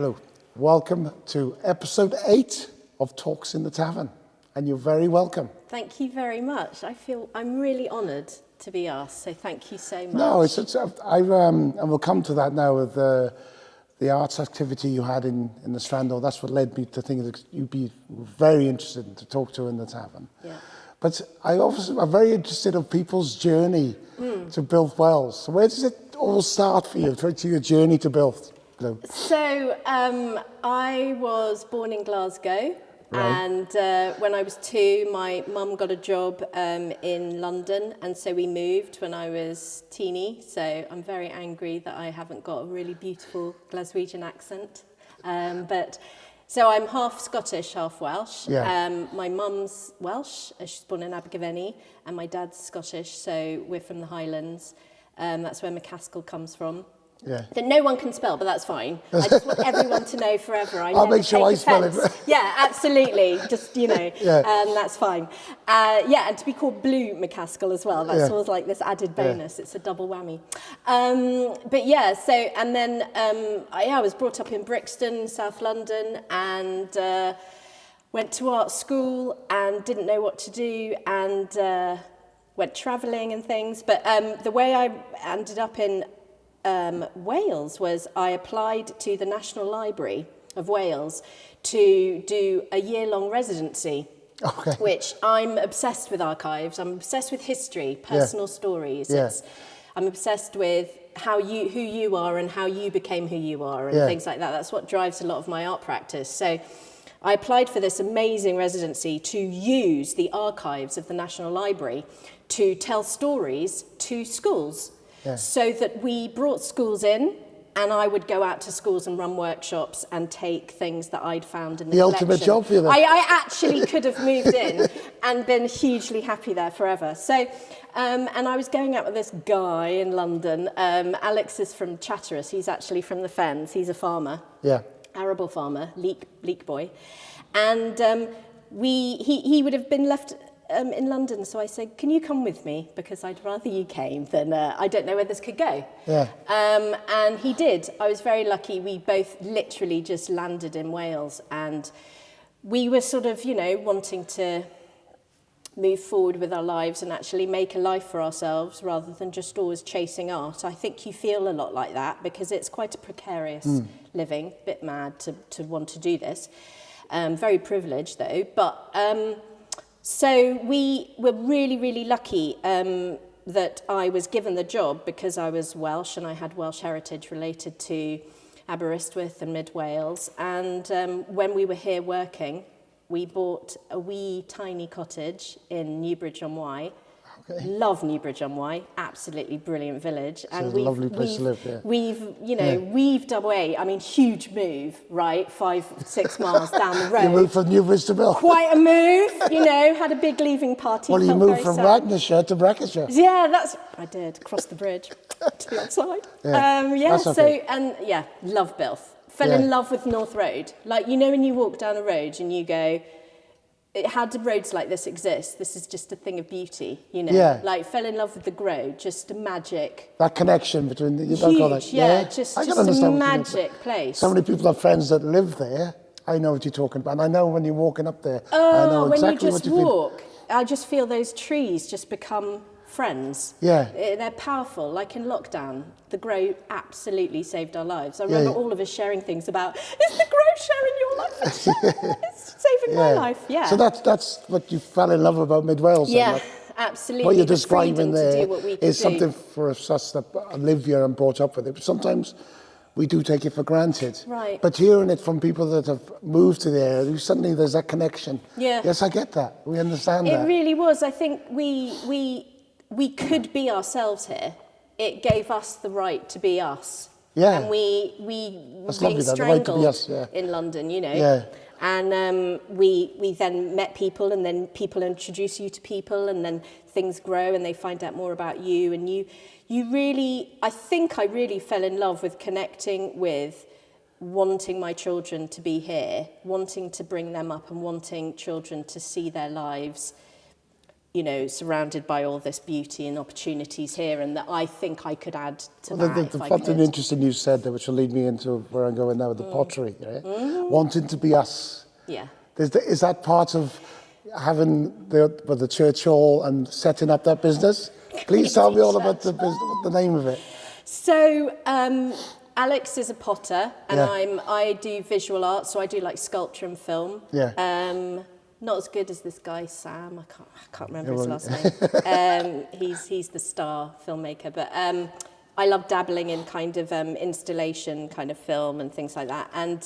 Hello. Welcome to episode 8 of Talks in the Tavern. And you're very welcome. Thank you very much. I'm really honoured to be asked, so thank you so much. No, and we'll come to that now with the arts activity you had in the Strand. That's what led me to think that you'd be very interested to talk to in the tavern. Yeah. But I'm very interested in people's journey to Builth Wells. So where does it all start for you, to your journey to Builth? So I was born in Glasgow. Right. And when I was 2, my mum got a job in London, and so we moved when I was teeny. So I'm very angry that I haven't got a really beautiful Glaswegian accent. So I'm half Scottish, half Welsh. Yeah. My mum's Welsh, she's born in Abergavenny, and my dad's Scottish, so we're from the Highlands. That's where Macaskill comes from. Yeah. That no one can spell, but that's fine. I just want everyone to know forever. I'll make sure I spell it. Yeah, absolutely. Just, that's fine. And to be called Blue Macaskill as well. That's always like this added bonus. Yeah. It's a double whammy. I was brought up in Brixton, South London, and went to art school and didn't know what to do, and went travelling and things. But the way I ended up in Wales was I applied to the National Library of Wales to do a year-long residency, which I'm obsessed with archives. I'm obsessed with history, personal stories. Yeah. I'm obsessed with who you are and how you became who you are and things like that. That's what drives a lot of my art practice. So I applied for this amazing residency to use the archives of the National Library to tell stories to schools. Yeah. So that we brought schools in, and I would go out to schools and run workshops and take things that I'd found in the collection. Ultimate job for you then. I actually could have moved in and been hugely happy there forever. So, and I was going out with this guy in London. Alex is from Chatteris. He's actually from the Fens. He's a farmer. Yeah. Arable farmer, Leek boy. And he would have been left in London, so I said, can you come with me? Because I'd rather you came than I don't know where this could go. Yeah. And he did. I was very lucky. We both literally just landed in Wales, and we were sort of, wanting to move forward with our lives and actually make a life for ourselves rather than just always chasing art. I think you feel a lot like that because it's quite a precarious living, a bit mad to want to do this. Very privileged though, but so we were really, really lucky that I was given the job because I was Welsh and I had Welsh heritage related to Aberystwyth and Mid Wales. And when we were here working, we bought a wee tiny cottage in Newbridge-on-Wye. Okay. Love Newbridge-on-Wye, absolutely brilliant village. And it's a lovely place to live, yeah. Weaved away, huge move, right? 5-6 miles down the road. You moved from Newbridge to Builth. Quite a move, had a big leaving party. Well, you moved from Radnor to Brecon. Yeah, I did, cross the bridge to the outside. Love Builth. Fell in love with North Road. Like, when you walk down a road and you go, how do roads like this exist? This is just a thing of beauty, Yeah. Like, fell in love with the Grove, just a magic. That connection between the... Huge, just a magic place. So many people have friends that live there. I know what you're talking about. And I know when you're walking up there, I know exactly what you walk, I just feel those trees just become friends. Yeah. They're powerful. Like in lockdown, the Grove absolutely saved our lives. I remember all of us sharing things about, is the Grove sharing your life? It's saving my life, yeah. So that's what you fell in love about Mid Wales. Yeah, absolutely. What you're describing there is something for us that live here and brought up with it. But sometimes we do take it for granted. Right. But hearing it from people that have moved to there, suddenly there's that connection. Yeah. Yes, I get that. We understand that. It really was. I think we could be ourselves here. It gave us the right to be us. Yeah. And we were being strangled in London, Yeah. And we then met people, and then people introduce you to people, and then things grow and they find out more about you. And you really, I think I really fell in love with connecting with wanting my children to be here, wanting to bring them up and wanting children to see their lives you know, surrounded by all this beauty and opportunities here, and that I think I could add to that if I could. Something interesting you said there, which will lead me into where I'm going now with the pottery, right? Wanting to be us. Yeah. Is that part of having the church hall and setting up that business? Please tell me all about the business, the name of it. So, Alex is a potter, and I do visual art, so I do like sculpture and film. Yeah. Not as good as this guy Sam. I can't remember his last name. He's the star filmmaker, but I love dabbling in kind of installation kind of film and things like that. And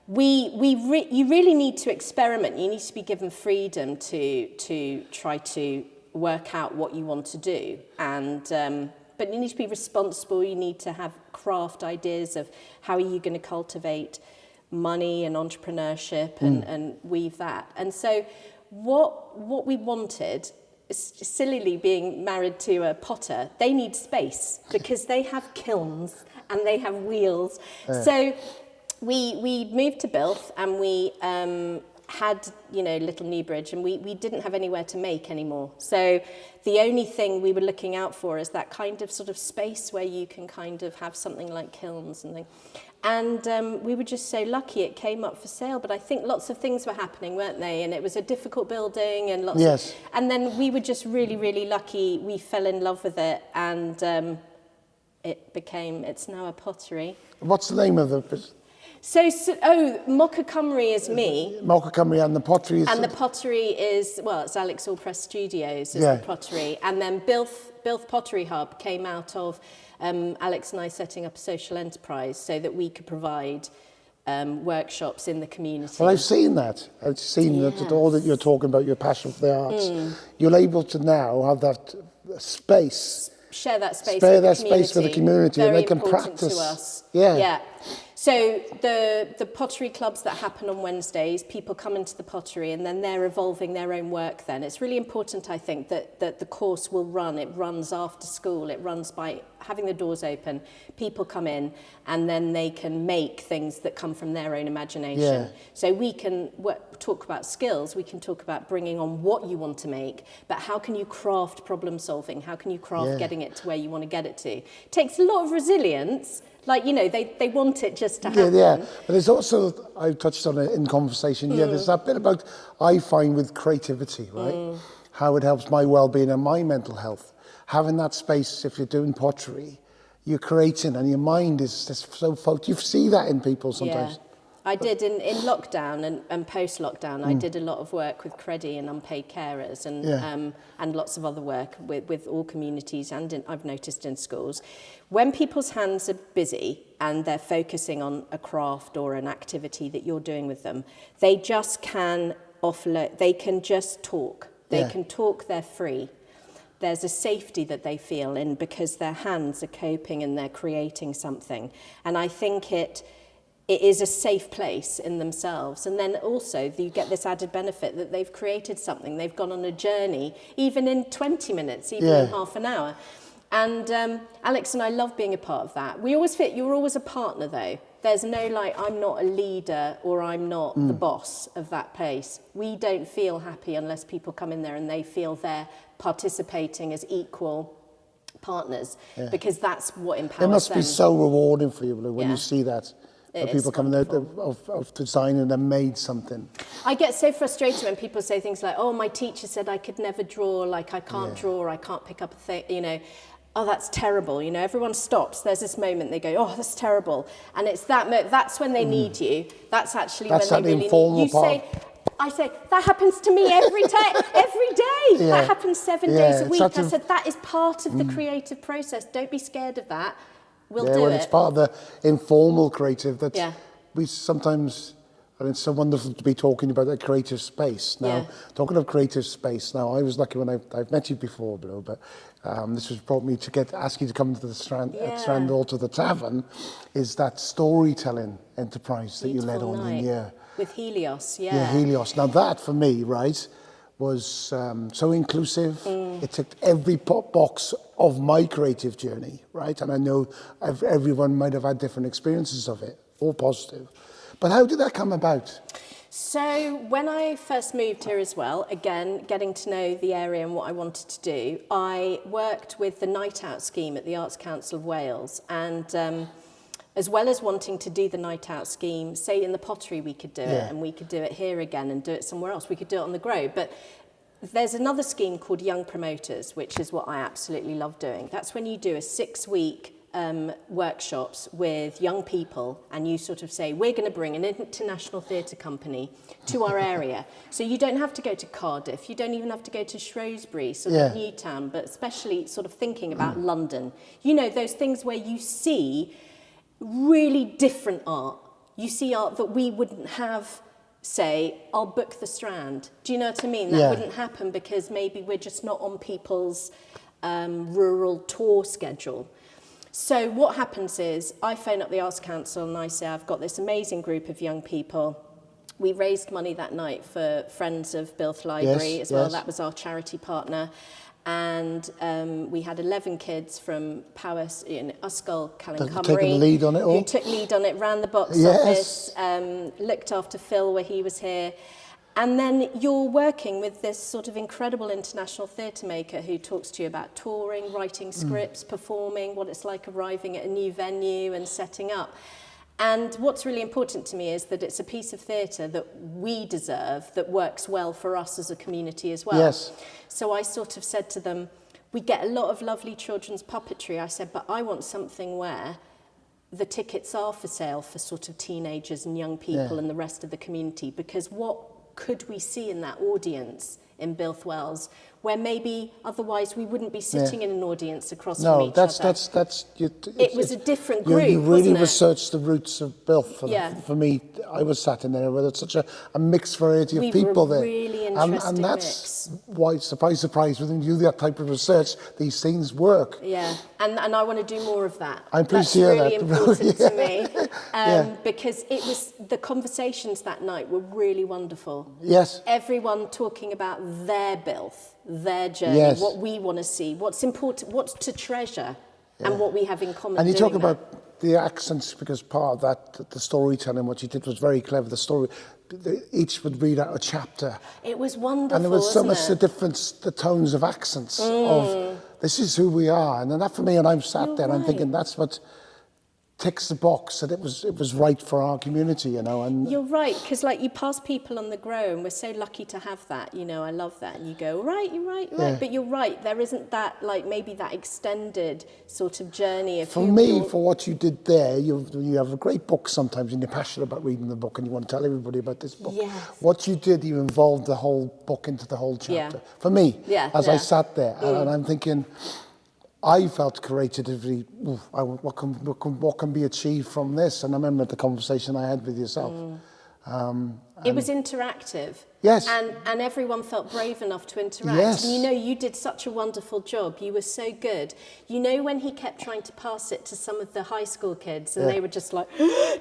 you really need to experiment. You need to be given freedom to try to work out what you want to do, and but you need to be responsible. You need to have craft ideas of how are you going to cultivate money and entrepreneurship and weave that. And so what we wanted, sillily being married to a potter, they need space because they have kilns and they have wheels. So we moved to Builth, and we had, you know, Little Newbridge, and we didn't have anywhere to make anymore. So the only thing we were looking out for is that kind of sort of space where you can kind of have something like kilns and things. And we were just so lucky it came up for sale, but I think lots of things were happening, weren't they? And it was a difficult building, and and then we were just really, really lucky. We fell in love with it, and it's now a pottery. What's the name of the business? So Moca Cymru is me. Moca Cymru, and the pottery is... And the pottery is, well, it's Alex All Press Studios is the pottery. And then Builth Pottery Hub came out of Alex and I setting up a social enterprise so that we could provide workshops in the community. Well, I've seen that. I've seen that all that you're talking about, your passion for the arts. You're able to now have that space. Share that space with the community. Very and they can important practice. To us. Yeah. So the pottery clubs that happen on Wednesdays, people come into the pottery and then they're evolving their own work then. It's really important, I think, that the course will run. It runs after school. It runs by having the doors open. People come in and then they can make things that come from their own imagination. Yeah. So we can talk about skills. We can talk about bringing on what you want to make, but how can you craft problem solving? How can you craft getting it to where you want to get it to? It takes a lot of resilience. Like, you know, they want it just to happen. Yeah. But there's also, I touched on it in conversation, there's that bit about, I find with creativity, right? How it helps my well-being and my mental health. Having that space, if you're doing pottery, you're creating and your mind is just so focused. You see that in people sometimes. Yeah. I did in lockdown and post-lockdown, I did a lot of work with Creddy and unpaid carers and lots of other work with all communities and I've noticed in schools. When people's hands are busy and they're focusing on a craft or an activity that you're doing with them, they just can offload, they can just talk. They can talk, they're free. There's a safety that they feel in because their hands are coping and they're creating something. And I think it is a safe place in themselves. And then also you get this added benefit that they've created something. They've gone on a journey, even in 20 minutes, even in half an hour. And Alex and I love being a part of that. We always you're always a partner though. There's no like, I'm not a leader or I'm not the boss of that place. We don't feel happy unless people come in there and they feel they're participating as equal partners because that's what empowers them. It must be so rewarding for you when you see that. People coming out of design and then made something. I get so frustrated when people say things like, oh, my teacher said I could never draw, like I can't draw, or I can't pick up a thing, you know. Oh, that's terrible. You know, everyone stops. There's this moment they go, oh, that's terrible. And it's that's when they need you. That's actually when they really need you. I say, that happens to me every day. That happens 7 days a week. I said, that is part of the creative process. Don't be scared of that. We'll do it. It's part of the informal creative that we sometimes, and it's so wonderful to be talking about a creative space. Now, talking of creative space, now I was lucky when I've met you before, Blue, but this was brought me to ask you to come to the Strand Hall to the Tavern, is that storytelling enterprise that you led on in with Helios, Yeah, Helios. Now that for me, right, was so inclusive. It ticked every box of my creative journey, right? And I know everyone might have had different experiences of it, all positive. But how did that come about? So when I first moved here as well, again, getting to know the area and what I wanted to do, I worked with the Night Out scheme at the Arts Council of Wales. And as well as wanting to do the Night Out scheme, say in the Pottery we could do it, and we could do it here again and do it somewhere else. We could do it on the Grove. But there's another scheme called Young Promoters, which is what I absolutely love doing. That's when you do a 6-week workshops with young people, and you sort of say, we're going to bring an international theatre company to our area. So you don't have to go to Cardiff, you don't even have to go to Shrewsbury, sort of Newtown, but especially sort of thinking about London. You know, those things where you see really different art. You see art that we wouldn't have, say, I'll book the Strand. Do you know what I mean? That wouldn't happen because maybe we're just not on people's rural tour schedule. So what happens is I phone up the Arts Council and I say, I've got this amazing group of young people. We raised money that night for Friends of Builth Library as well. That was our charity partner. And we had 11 kids from Powys in Ysgol Cymru. Taking the lead on it all. Who took lead on it, ran the box office, looked after Phil where he was here. And then you're working with this sort of incredible international theatre maker who talks to you about touring, writing scripts, performing, what it's like arriving at a new venue and setting up. And what's really important to me is that it's a piece of theatre that we deserve, that works well for us as a community as well. Yes. So I sort of said to them, we get a lot of lovely children's puppetry. I said, but I want something where the tickets are for sale for sort of teenagers and young people and the rest of the community, because what could we see in that audience in Builth Wells, where maybe otherwise we wouldn't be sitting in an audience across from each other. It was a different group, you really wasn't it? researched the roots of Builth. For me, I was sat in there where there's such a mixed variety of people there. Really interesting and that's why, surprise, when you do that type of research, these things work. Yeah, and I want to do more of that. I'm pleased to hear that. That's really important to me, because it was, the conversations that night were really wonderful. Yes. Everyone talking about their Builth, their journey, what we want to see, what's important, what's to treasure, and what we have in common. And you talk about the accents, because part of that, the storytelling, what you did was very clever. The story, each would read out a chapter. It was wonderful, and there was so much the difference, the tones of accents of this is who we are, and then that for me, and I'm sat there, and I'm thinking that's what ticks the box, that it was right for our community, you know. And you're right, because like you pass people on the Grow, and we're so lucky to have that, you know. I love that, and you go, you're right, but you're right, there isn't that, like, maybe that extended sort of journey of for me, for what you did there, you have a great book sometimes, and you're passionate about reading the book, and you want to tell everybody about this book. What you did, you involved the whole book into the whole chapter. For me, as I sat there, and I'm thinking, I felt creatively, what can be achieved from this? And I remember the conversation I had with yourself. It was interactive. Yes. And everyone felt brave enough to interact. Yes. And you know, you did such a wonderful job. You were so good. You know, when he kept trying to pass it to some of the high school kids, and they were just like,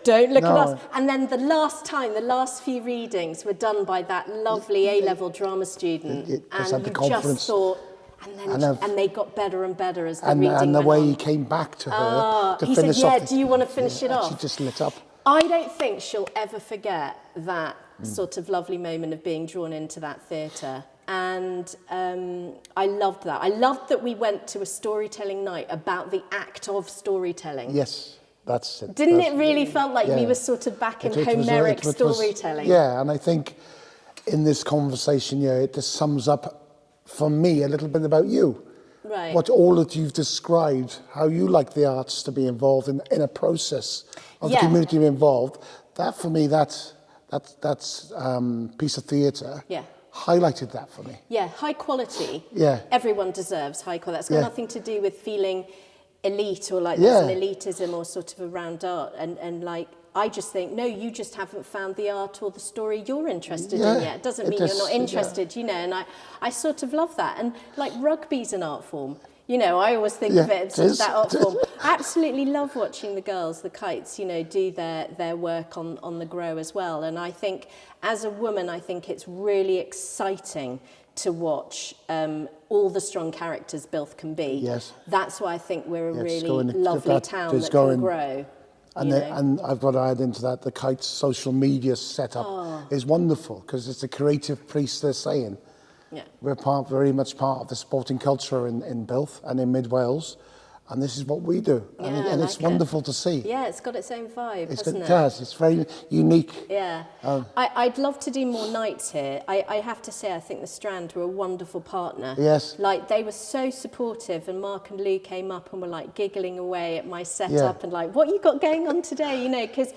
don't look at us. And then the last few readings were done by that lovely A-level drama student. And you just thought, and they got better and better as the reading went on. And the way he came back to her to finish said, off. do you want to finish it off? She just lit up. I don't think she'll ever forget that sort of lovely moment of being drawn into that theatre. And I loved that. I loved that we went to a storytelling night about the act of storytelling. Yes, that's it. Didn't it really felt like we were sort of back in Homeric storytelling? And I think in this conversation, it just sums up for me a little bit about you. Right. What all that you've described, how you like the arts to be involved in a process of the community to be involved. That for me, that's piece of theatre. Highlighted that for me. Yeah, high quality. Yeah. Everyone deserves high quality. That's got nothing to do with feeling elite or like there's an elitism or sort of around art. And like, I just think, no, you just haven't found the art or the story you're interested in yet. It doesn't mean you're not interested, you know, and I sort of love that. And like rugby's an art form. You know, I always think of it as that art form. I absolutely love watching the girls, the Kites, you know, do their work on the Grow as well. And I think, as a woman, I think it's really exciting to watch all the strong characters Builth can be. Yes. That's why I think we're a really lovely town that can grow. And I've got to add into that, the Kite's social media setup is wonderful because it's a creative piece they're saying. Yeah. We're very much part of the sporting culture in Builth and in Mid Wales, and this is what we do. And it's wonderful to see. Yeah, it's got its own vibe, hasn't it? It has. It's very unique. Yeah. I'd love to do more nights here. I have to say, I think the Strand were a wonderful partner. Yes. Like, they were so supportive, and Mark and Lou came up and were, like, giggling away at my setup and, like, what you got going on today, you know, because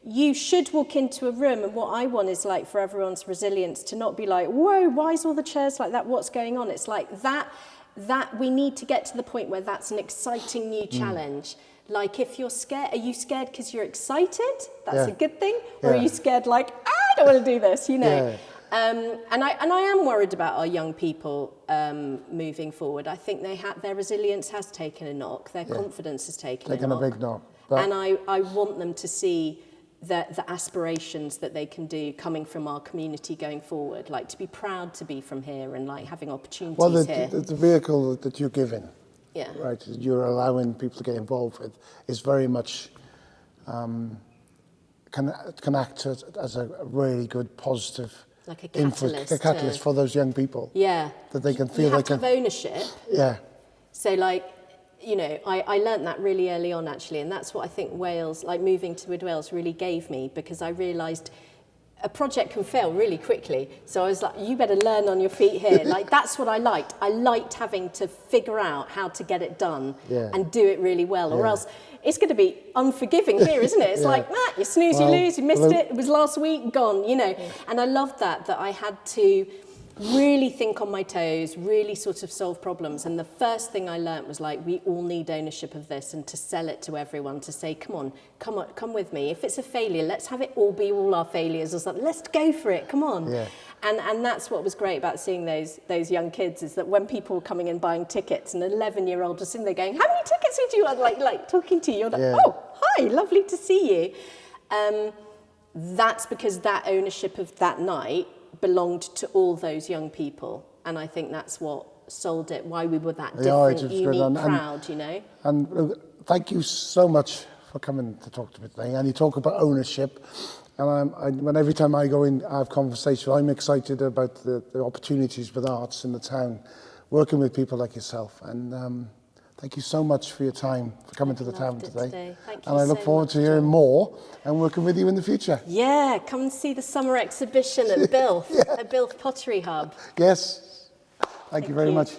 you should walk into a room, and what I want is, like, for everyone's resilience to not be like, whoa, why is all the chairs like that? What's going on? It's like that we need to get to the point where that's an exciting new challenge. Like, if you're scared, are you scared because you're excited? That's a good thing. Or are you scared like, I don't want to do this, you know? Yeah. And I am worried about our young people moving forward. I think their resilience has taken a knock. Their confidence has taken a knock. A big knock. And I want them to see the aspirations that they can do coming from our community going forward, like to be proud to be from here and like having opportunities here. Well, the vehicle that you're giving, right, that you're allowing people to get involved with is very much can act as a really good positive like a catalyst, for those young people. Yeah, that they can feel they can have ownership. Yeah. So like, you know, I learnt that really early on, actually, and that's what I think Wales, like moving to Mid Wales, really gave me, because I realised a project can fail really quickly. So I was like, you better learn on your feet here. Like, that's what I liked. I liked having to figure out how to get it done and do it really well, or else it's going to be unforgiving here, isn't it? It's like, Matt, you snooze, you lose, you missed it was last week, gone, you know. And I loved that I had to really think on my toes, really sort of solve problems. And the first thing I learnt was like, we all need ownership of this, and to sell it to everyone, to say, come with me. If it's a failure, let's have it all be all our failures or something. Let's go for it, come on. Yeah. And that's what was great about seeing those young kids, is that when people were coming and buying tickets, an 11-year-old was sitting there going, how many tickets would you want? Like talking to you, you're like, oh, hi, lovely to see you. That's because that ownership of that night belonged to all those young people, and I think that's what sold it, why we were that different, unique, proud, you know. And thank you so much for coming to talk to me today. And you talk about ownership, and every time I go in, I have conversation, I'm excited about the opportunities with arts in the town, working with people like yourself. And thank you so much for your time, for coming to the Tavern today. Thank you and I look forward to hearing more and working with you in the future. Yeah, come and see the summer exhibition at Builth, at Builth Pottery Hub. Yes, thank you very much.